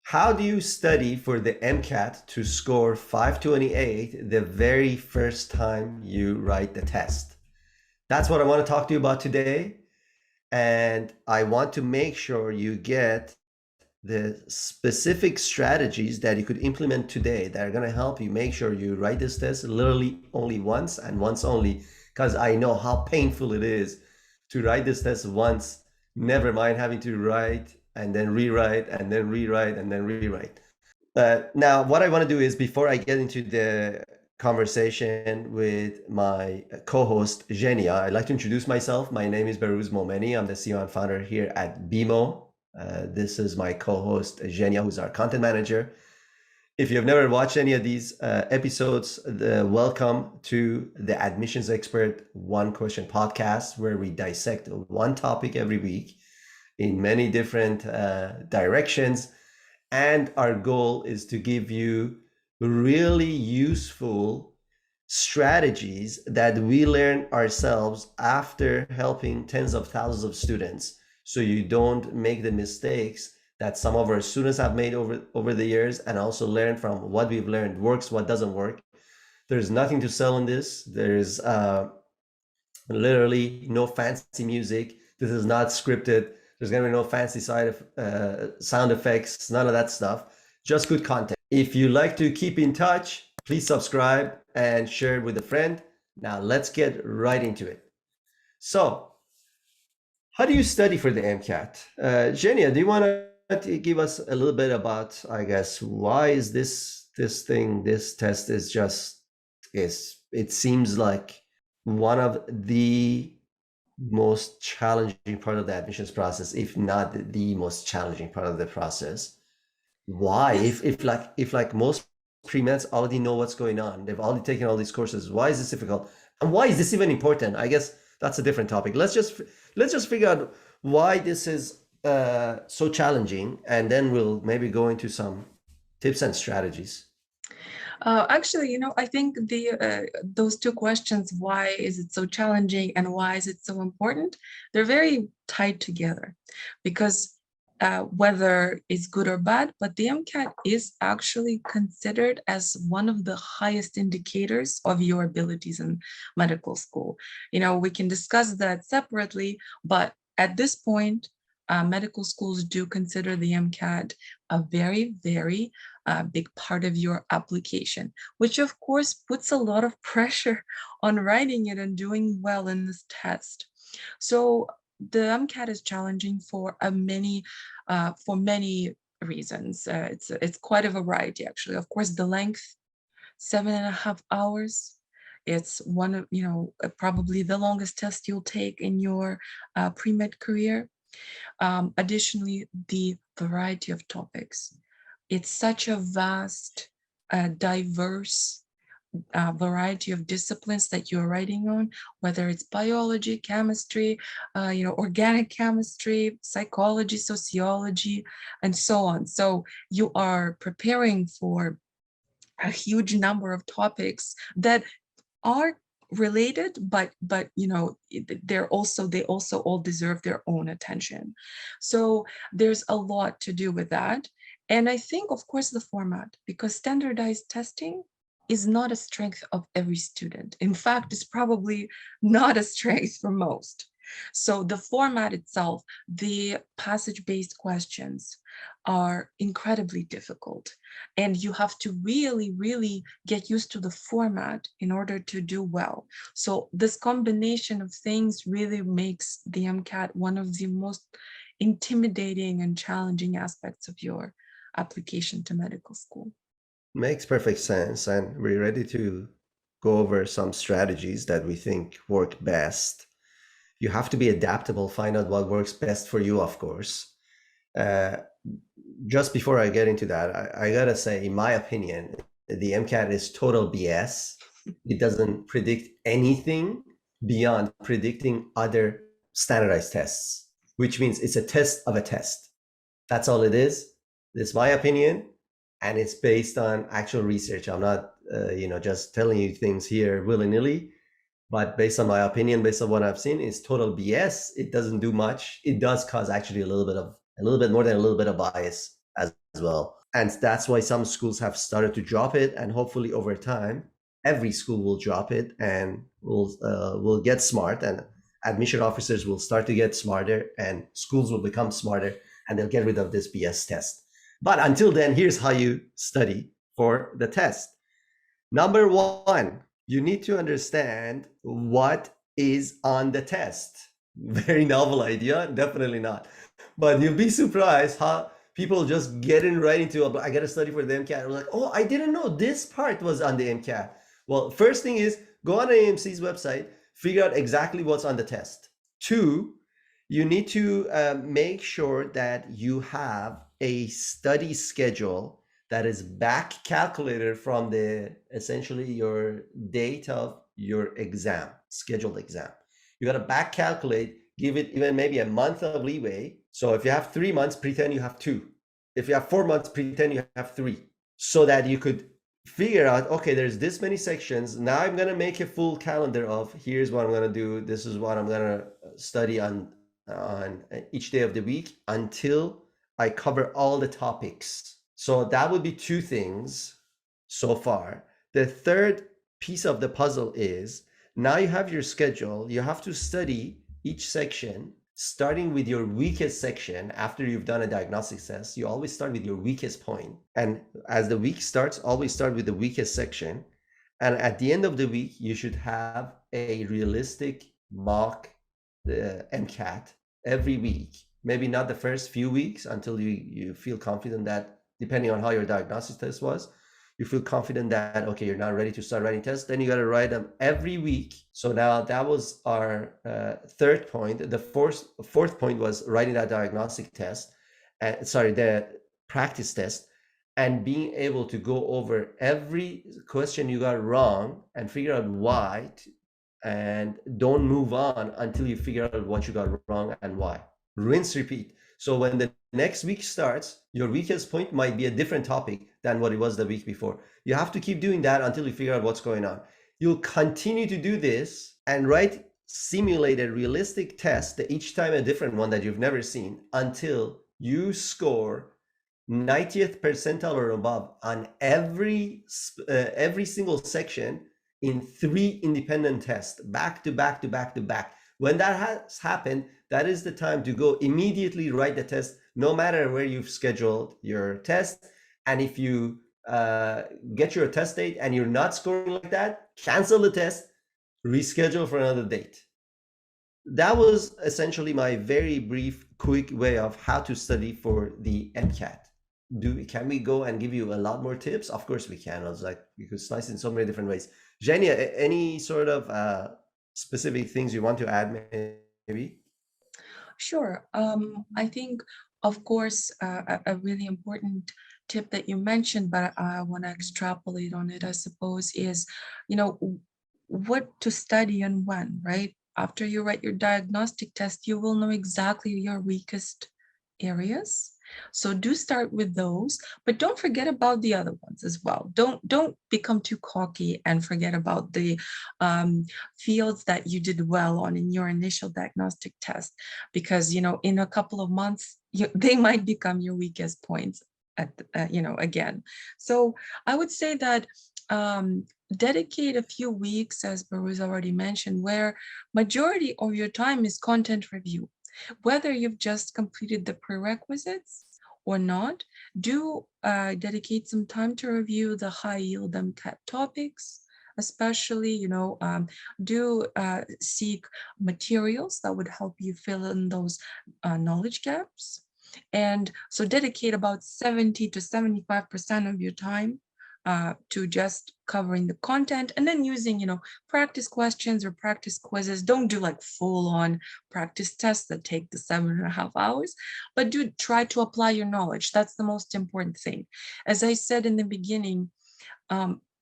How do you study for the MCAT to score 528 the very first time you write the test? That's what I want to talk to you about today. And I want to make sure you get the specific strategies that you could implement today that are going to help you make sure you write this test literally only once and once only, because I know how painful it is to write this test once, never mind having to write and then rewrite and then rewrite and then rewrite. Now, what I want to do is, before I get into the conversation with my co-host Genia, I'd like to introduce myself. My name is Beruz Momeni. I'm the CEO and founder here at BMO. This is my co-host Genia, who's our content manager. If you've never watched any of these episodes, welcome to the Admissions Expert One Question podcast, where we dissect one topic every week in many different directions. And our goal is to give you really useful strategies that we learn ourselves after helping tens of thousands of students, so you don't make the mistakes that some of our students have made over the years, and also learn from what we've learned works, what doesn't work. There's nothing to sell in this. There's literally no fancy music. This is not scripted. There's going to be no fancy sound effects, none of that stuff. Just good content. If you like to keep in touch, please subscribe and share it with a friend. Now let's get right into it. So, how do you study for the MCAT? Genia, do you want to give us a little bit about, I guess, why is this test it seems like one of the most challenging part of the admissions process, if not the most challenging part of the process. Why? If like most pre-meds already know what's going on, they've already taken all these courses, why is this difficult? And why is this even important? I guess that's a different topic. Let's just figure out why this is so challenging, and then we'll maybe go into some tips and strategies. Actually, I think those two questions, why is it so challenging and why is it so important, they're very tied together, because whether it's good or bad, but the MCAT is actually considered as one of the highest indicators of your abilities in medical school. We can discuss that separately, but at this point, medical schools do consider the MCAT a very, very big part of your application, which of course puts a lot of pressure on writing it and doing well in this test. So the MCAT is challenging for many reasons. It's quite a variety, actually. Of course, the length, 7.5 hours. It's one of probably the longest test you'll take in your pre-med career. Additionally, the variety of topics. It's such a vast, diverse variety of disciplines that you're writing on, whether it's biology, chemistry, organic chemistry, psychology, sociology, and so on. So you are preparing for a huge number of topics that are related, but they also all deserve their own attention. So there's a lot to do with that. And I think, of course, the format, because standardized testing is not a strength of every student. In fact, it's probably not a strength for most. So the format itself, the passage-based questions are incredibly difficult. And you have to really, really get used to the format in order to do well. So this combination of things really makes the MCAT one of the most intimidating and challenging aspects of your application to medical school. Makes perfect sense. And we're ready to go over some strategies that we think work best. You have to be adaptable, find out what works best for you, of course. Just before I get into that, I gotta say, in my opinion, the MCAT is total BS. It doesn't predict anything beyond predicting other standardized tests, which means it's a test of a test. That's all it is. This is my opinion, and it's based on actual research. I'm not, just telling you things here willy-nilly, but based on my opinion, based on what I've seen, it's total BS. It doesn't do much. It does cause actually a little bit more than a little bit of bias as well. And that's why some schools have started to drop it, and hopefully over time, every school will drop it and will get smart, and admission officers will start to get smarter, and schools will become smarter, and they'll get rid of this BS test. But until then, here's how you study for the test. Number one, you need to understand what is on the test. Very novel idea, definitely not. But you'll be surprised how people just getting right into I got to study for the MCAT. I'm like, oh, I didn't know this part was on the MCAT. Well, first thing is go on AMC's website, figure out exactly what's on the test. Two, you need to make sure that you have a study schedule that is back calculated from the essentially your date of your exam, scheduled exam. You got to back calculate, give it even maybe a month of leeway. So if you have 3 months, pretend you have 2. If you have 4 months, pretend you have 3, so that you could figure out, okay, there's this many sections. Now I'm going to make a full calendar of here's what I'm going to do. This is what I'm going to study on each day of the week until I cover all the topics. So that would be 2 things so far. The third piece of the puzzle is now you have your schedule. You have to study each section, starting with your weakest section. After you've done a diagnostic test, you always start with your weakest point. And as the week starts, always start with the weakest section. And at the end of the week, you should have a realistic mock MCAT every week. Maybe not the first few weeks until you feel confident that, depending on how your diagnostic test was, you feel confident that, okay, you're now ready to start writing tests. Then you got to write them every week. So now that was our third point. The fourth point was writing that diagnostic test, the practice test, and being able to go over every question you got wrong and figure out why, and don't move on until you figure out what you got wrong and why. Rinse, repeat. So when the next week starts, your weakest point might be a different topic than what it was the week before. You have to keep doing that until you figure out what's going on. You'll continue to do this and write simulated realistic tests, each time a different one that you've never seen, until you score 90th percentile or above on every single section in 3 independent tests, back to back to back to back. When that has happened, that is the time to go immediately write the test, no matter where you've scheduled your test. And if you get your test date and you're not scoring like that, cancel the test, reschedule for another date. That was essentially my very brief, quick way of how to study for the MCAT. Can we go and give you a lot more tips? Of course we can. I was like, you could slice in so many different ways. Zhenya, any sort of specific things you want to add, maybe? Sure. I think, of course, a really important tip that you mentioned, but I want to extrapolate on it, I suppose, is, what to study and when, right? After you write your diagnostic test, you will know exactly your weakest areas. So do start with those, but don't forget about the other ones as well. Don't become too cocky and forget about the fields that you did well on in your initial diagnostic test, because in a couple of months they might become your weakest points again. So I would say that dedicate a few weeks, as Baru's already mentioned, where majority of your time is content review. Whether you've just completed the prerequisites or not, do dedicate some time to review the high-yield MCAT topics, especially, do seek materials that would help you fill in those knowledge gaps. And so dedicate about 70 to 75% of your time to just covering the content, and then using, practice questions or practice quizzes. Don't do like full-on practice tests that take the 7.5 hours, but do try to apply your knowledge. That's the most important thing. As I said in the beginning,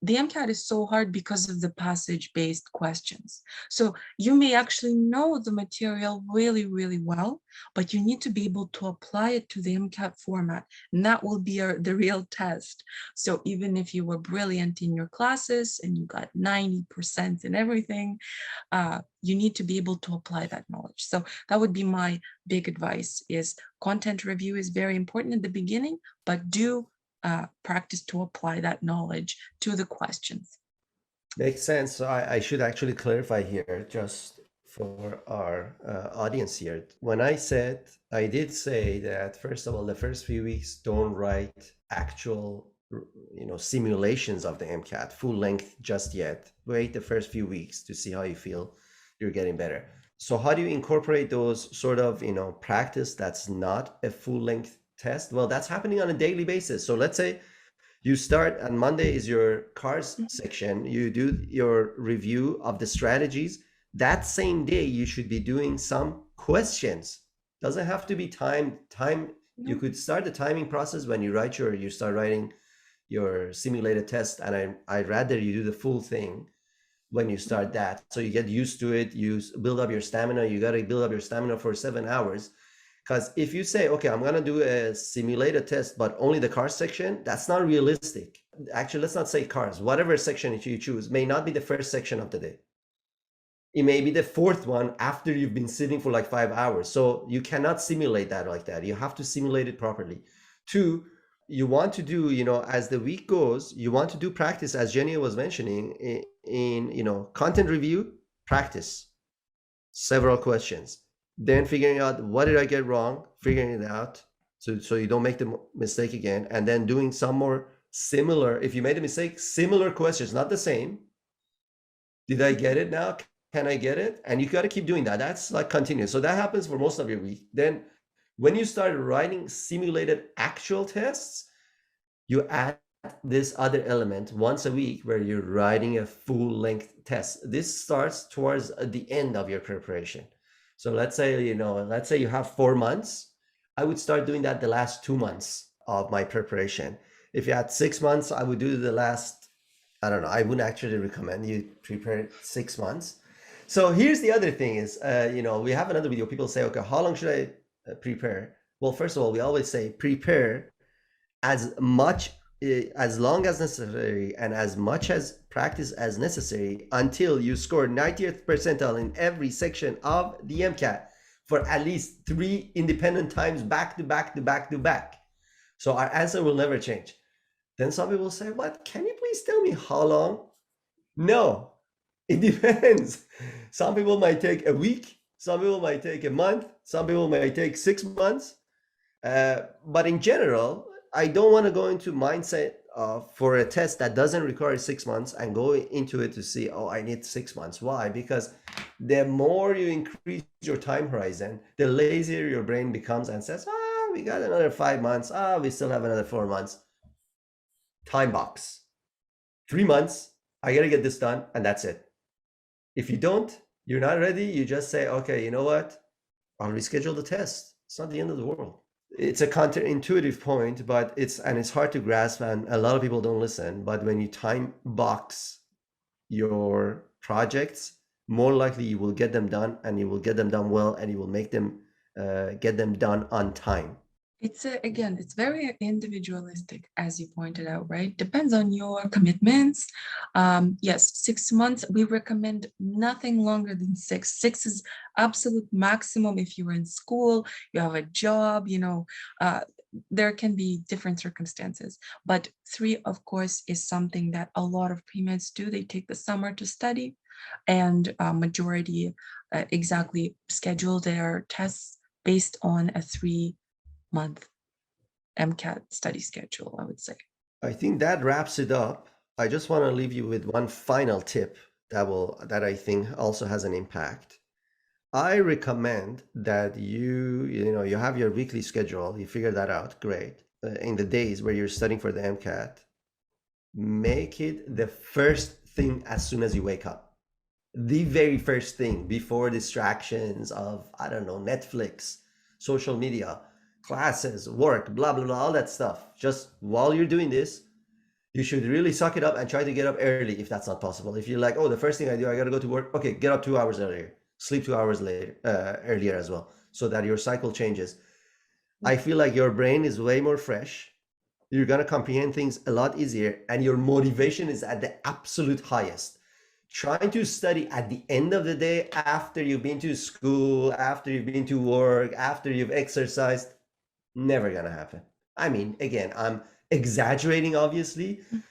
the MCAT is so hard because of the passage-based questions. So you may actually know the material really, really well, but you need to be able to apply it to the MCAT format, and that will be the real test. So even if you were brilliant in your classes and you got 90% in everything, you need to be able to apply that knowledge. So that would be my big advice: is content review is very important at the beginning, but do practice to apply that knowledge to the questions. Makes sense. So I should actually clarify here just for our audience here. When I did say that, first of all, the first few weeks, don't write actual, simulations of the MCAT full length just yet. Wait the first few weeks to see how you feel you're getting better. So how do you incorporate those sort of, practice that's not a full length test? Well, that's happening on a daily basis. So let's say you start on Monday is your cars section. You do your review of the strategies. That same day, you should be doing some questions. Doesn't have to be time. You could start the timing process when you start writing your simulated test. And I'd rather you do the full thing when you start that. So you get used to it. You build up your stamina. You got to build up your stamina for 7 hours. Because if you say, okay, I'm going to do a simulated test, but only the cars section, that's not realistic. Actually, let's not say cars. Whatever section you choose may not be the first section of the day. It may be the fourth one after you've been sitting for like 5 hours. So you cannot simulate that like that. You have to simulate it properly. Two, you want to do, as the week goes, you want to do practice, as Jenny was mentioning, in content review, practice several questions. Then figuring out what did I get wrong, figuring it out so you don't make the mistake again, and then doing some more similar, if you made a mistake, similar questions, not the same. Did I get it now? Can I get it? And you got to keep doing that. That's like continuous. So that happens for most of your week. Then when you start writing simulated actual tests, you add this other element once a week where you're writing a full length test. This starts towards the end of your preparation. So let's say you have 4 months. I would start doing that the last 2 months of my preparation. If you had 6 months, I would do the last, I don't know, I wouldn't actually recommend you prepare 6 months. So here's the other thing is, we have another video. People say, okay, how long should I prepare? Well, first of all, we always say prepare as long as necessary and as much as practice as necessary until you score 90th percentile in every section of the MCAT for at least 3 independent times back to back to back to back. So our answer will never change. Then some people say, what? Can you please tell me how long? No, it depends. Some people might take a week. Some people might take a month. Some people might take 6 months. But in general, I don't want to go into mindset for a test that doesn't require 6 months and go into it to see, oh, I need 6 months. Why? Because the more you increase your time horizon, the lazier your brain becomes and says, we got another 5 months. We still have another 4 months. Time box. 3 months, I got to get this done, and that's it. If you don't, you're not ready, you just say, okay, you know what? I'll reschedule the test. It's not the end of the world. It's a counterintuitive point, but it's hard to grasp, and a lot of people don't listen. But when you time box your projects, more likely you will get them done, and you will get them done well, and you will make them get them done on time. Again, it's very individualistic, as you pointed out, right? Depends on your commitments. Yes, 6 months, we recommend nothing longer than 6. 6 is absolute maximum. If you're in school, you have a job, there can be different circumstances, but 3, of course, is something that a lot of pre-meds do. They take the summer to study, and majority exactly schedule their tests based on a 3-month MCAT study schedule, I would say. I think that wraps it up. I just want to leave you with one final tip that I think also has an impact. I recommend that you have your weekly schedule, you figure that out, great. In the days where you're studying for the MCAT, make it the first thing as soon as you wake up. The very first thing before distractions of, I don't know, Netflix, social media, classes, work, blah, blah, blah, all that stuff. Just while you're doing this, you should really suck it up and try to get up early if that's not possible. If you're like, oh, the first thing I do, I got to go to work. Okay, get up 2 hours earlier. Sleep 2 hours earlier as well, so that your cycle changes. I feel like your brain is way more fresh. You're going to comprehend things a lot easier, and your motivation is at the absolute highest. Trying to study at the end of the day, after you've been to school, after you've been to work, after you've exercised, never going to happen. I mean, again, I'm exaggerating, obviously, Mhm.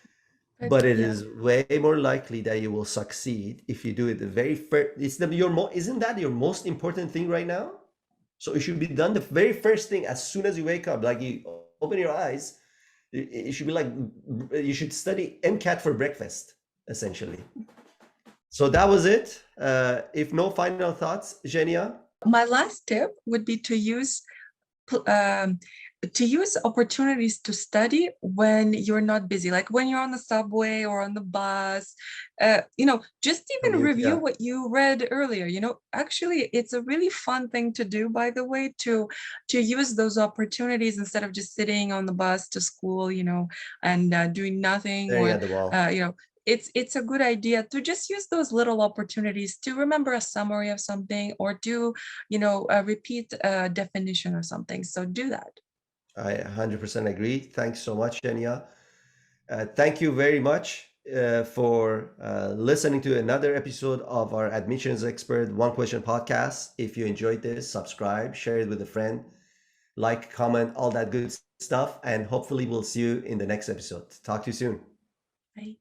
But but it yeah, is way more likely that you will succeed if you do it the very first. Isn't that your most important thing right now? So it should be done the very first thing as soon as you wake up. Like you open your eyes, it should be like you should study MCAT for breakfast, essentially. So that was it. If no final thoughts, Genia. my last tip would be pl- um, to use opportunities to study when you're not busy, like when you're on the subway or on the bus. Just even Commute, review yeah. what you read earlier. Actually, it's a really fun thing to do, by the way, to use those opportunities instead of just sitting on the bus to school, and doing nothing, Staring or at the wall. uh, you know. It's a good idea to just use those little opportunities to remember a summary of something, or do repeat a definition or something. So do that. I 100% agree. Thanks so much, Genia. Thank you very much for listening to another episode of our Admissions Expert One Question podcast. If you enjoyed this, subscribe, share it with a friend, like, comment, all that good stuff. And hopefully, we'll see you in the next episode. Talk to you soon. Bye.